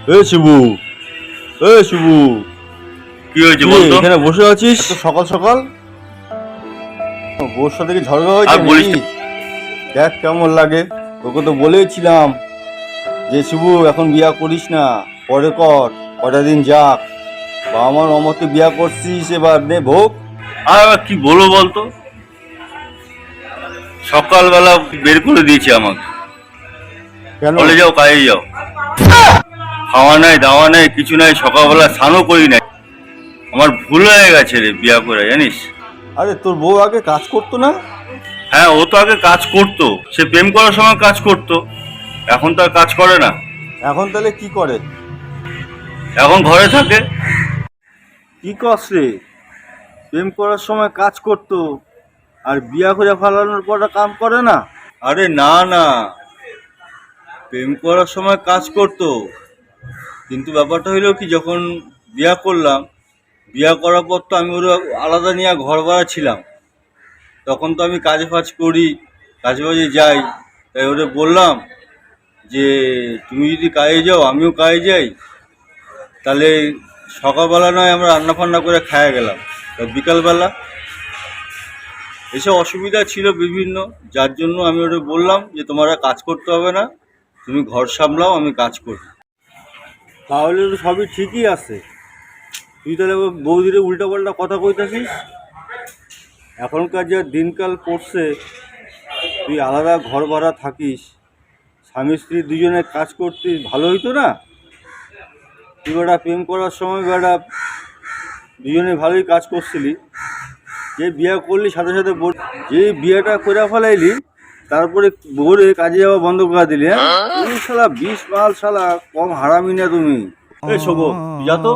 শিবু, শিবু, কি হয়েছে বলতো? এখানে বসে আছিস সকাল সকাল? বউর সাথে কি ঝগড়া হয়েছে নাকি? দেখ কেমন লাগে। তোকে তো বলেছিলাম যে শিবু এখন বিয়া করিস না, পরে কর, কটা দিন যাক। বাবা মার অমতে বিয়া করছিস, এবার নে ভোগ। আর কি বলবো বলতো, সকালবেলা বের করে দিয়েছে আমাকে, কেন? বলে যাও কাজে যাও, খাওয়া নাই দাওয়া নাই কিছু নাই, সকালবেলা স্নানও করি নাই। আমার ভুল হয়ে গেছে রে বিয়া করে, জানিস? আরে তোর বউ আগে কাজ করতো না? হ্যাঁ, ও তো আগে কাজ করতো, সে প্রেম করার সময় কাজ করতো, এখন তো আর কাজ করে না। এখন তাহলে কি করে? এখন ঘরে থাকে। কি করছ রে? প্রেম করার সময় কাজ করতো আর বিয়া করে ফেলানোর পর কাম করে না? আরে না না, প্রেম করার সময় কাজ করতো, কিন্তু ব্যাপারটা হইলো কি, যখন বিয়া করলাম, বিয়া করার পর তো আমি ওর আলাদা নিয়ে ঘর ভাড়া ছিলাম, তখন তো আমি কাজে ফাজ করি, কাজে বাজে যাই। তাই ওরে বললাম যে তুমি যদি কাজে যাও আমিও কাজে যাই, তাহলে সকালবেলা নয় আমরা রান্না ফান্না করে খাওয়া গেলাম, বিকালবেলা এসব অসুবিধা ছিল বিভিন্ন, যার জন্য আমি ওরে বললাম যে তোমার আর কাজ করতে হবে না, তুমি ঘর সামলাও, আমি কাজ করি। তাহলে তো সবই ঠিকই আছে। তুই তাহলে বৌদিরে উল্টা পাল্টা কথা কইতাছিস। এখনকার যা দিনকাল পড়ছে, তুই আলাদা ঘর ভাড়া থাকিস, স্বামী স্ত্রী দুজনে কাজ করতিস, ভালো হইতো না? তুই বেটা প্রেম করার সময় বেটা দুজনে ভালোই কাজ করছিলি, যে বিয়ে করলি সাথে সাথে যে বিয়েটা করে ফেলাইলি, তারপরে বউরে কাজে যাওয়া বন্ধ করে দিলি। হ্যাঁ, তুমি শালা 20 মাল, শালা কম হারামি না তুমি। এই শোভো, যা তো,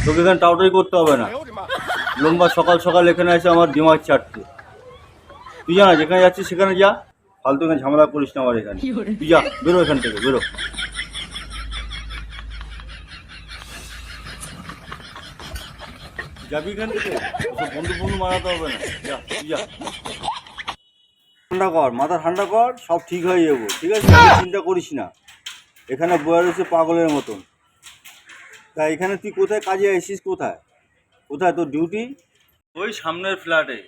তোকে এখানে টাউটাই করতে হবে না। লম্বা সকাল সকাল এখানে এসে আমার দিমাগ চাটতে। তুই যা না, যেখানে যাচ্ছিস সেখানে যা, ফালতু এখানে ঝামেলা করিস না আমার এখানে। তুই যা, বেরো এখান থেকে, বেরো। যাবি এখান থেকে, বন্ধু বন্ধু মারাতে হবে না, যা তুই যা। ঠান্ডা কর, মাথা ঠান্ডা কর, সব ঠিক হয়ে যাবো, ঠিক আছে? চিন্তা করিস না। এখানে বয়ে রয়েছে পাগলের মতন। তা এখানে তুই কোথায় কাজে আসিস? কোথায় কোথায় তোর ডিউটি? ওই সামনের ফ্ল্যাটে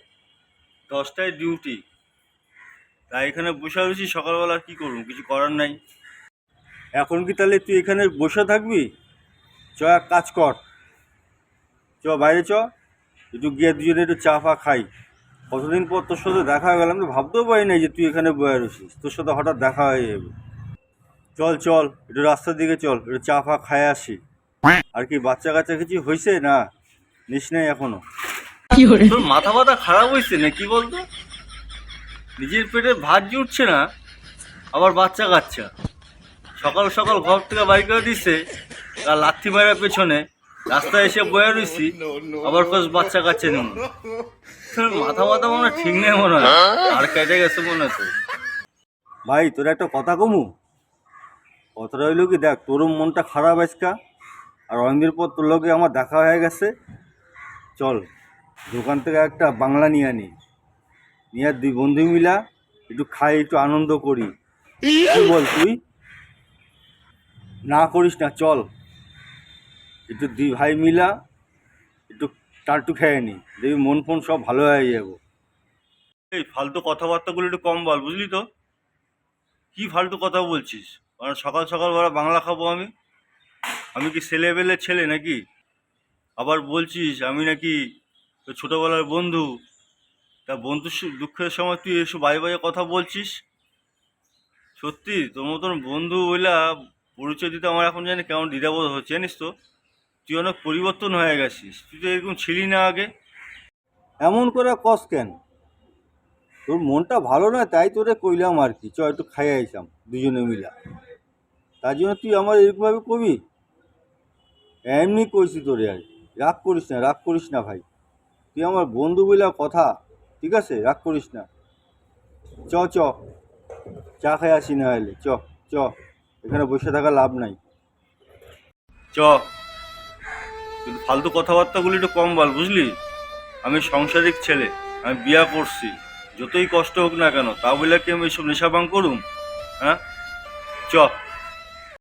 10টায় ডিউটি। তাই এখানে বসে রয়েছি সকালবেলা, কি করবো, কিছু করার নাই। এখন কি তাহলে তুই এখানে বসে থাকবি? চ, এক কাজ কর, চ বাইরে চ, একটু গিয়ে দুজনে একটু চা ফা খাই। কতদিন পর তোর সাথে দেখা হয়ে গেল, আমি তো ভাবতেও পারি নাই যে তুই এখানে বয়ে রয়েছিস, তোর সাথে হঠাৎ দেখা হয়ে যাবে। চল চল, একটু রাস্তার দিকে চল, একটু চা ফা খাই আসি। আর কি বাচ্চা কাচ্চা কিছু হয়েছে না? নিস নাই এখনো? তোর মাথা ব্যথা খারাপ হয়েছে না কি বলতো? নিজের পেটে ভাত জুটছে না, আবার বাচ্চা কাচ্চা। সকাল সকাল ঘর থেকে বাড়ি করে দিচ্ছে, আর লাথি মারার পেছনে রাস্তায় এসে বয়ে রয়েছি, আবার কস বাচ্চা কাচ্চা নেব। মাথা ব্যথা মনে হয় ঠিক নেই, মনে হয় আর কেটে গেছে মনে হচ্ছে। ভাই তোর একটা কথা কমু, কথাটা হইলো কি, দেখ তোরও মনটা খারাপ আজকা, আর অনেকদিন পর তোর লগে আমার দেখা হয়ে গেছে। চল দোকান থেকে একটা বাংলা নিয়ে আনি, নিয়ে দুই বন্ধু মিলা একটু খাই, একটু আনন্দ করি। কি বল তুই? না করিস না, চল একটু দুই ভাই মিলা একটু টাটু খেয়ে নি, দেখবি মন ফোন সব ভালো হয়ে যাবো। এই ফালতু কথাবার্তাগুলো একটু কম বল, বুঝলি তো? কি ফালতু কথা বলছিস? কারণ সকাল সকাল বলা বাংলা খাবো আমি? আমি কি ছেলেবেলের ছেলে নাকি? আবার বলছিস আমি নাকি তোর ছোটবেলার বন্ধু, তা বন্ধুর দুঃখের সময় তুই এসব বাজে বাজে কথা বলছিস? সত্যি তোর মতন বন্ধু ওইলা পরিচয় দিতে আমার এখন জানি কেমন দ্বিধাবোধ হচ্ছে, জানিস তো? তুই অনেক পরিবর্তন হয়ে গেছিস, তুই তো এরকম ছিলি না আগে। এমন করে কস কেন? তোর মনটা ভালো না তাই তোরে কইলাম আর কি, চ একটু খাই আইসাম দুজনে মিলা, তার জন্য তুই আমার এরকমভাবে কবি? এমনি কইছি তোরে, আর রাগ করিস না, রাগ করিস না ভাই, তুই আমার বন্ধু বইলা কথা, ঠিক আছে? রাগ করিস না। চ চ, চা খাই আসি না হলে, চ চ, এখানে বসে থাকা লাভ নাই। চ, কিন্তু ফালতু কথাবার্তাগুলি একটু কম বল, বুঝলি? আমি সংসারিক ছেলে, আমি বিয়া করছি, যতই কষ্ট হোক না কেন তা বলে কি আমি এইসব নেশা ভাঙ করুম? হ্যাঁ, চ।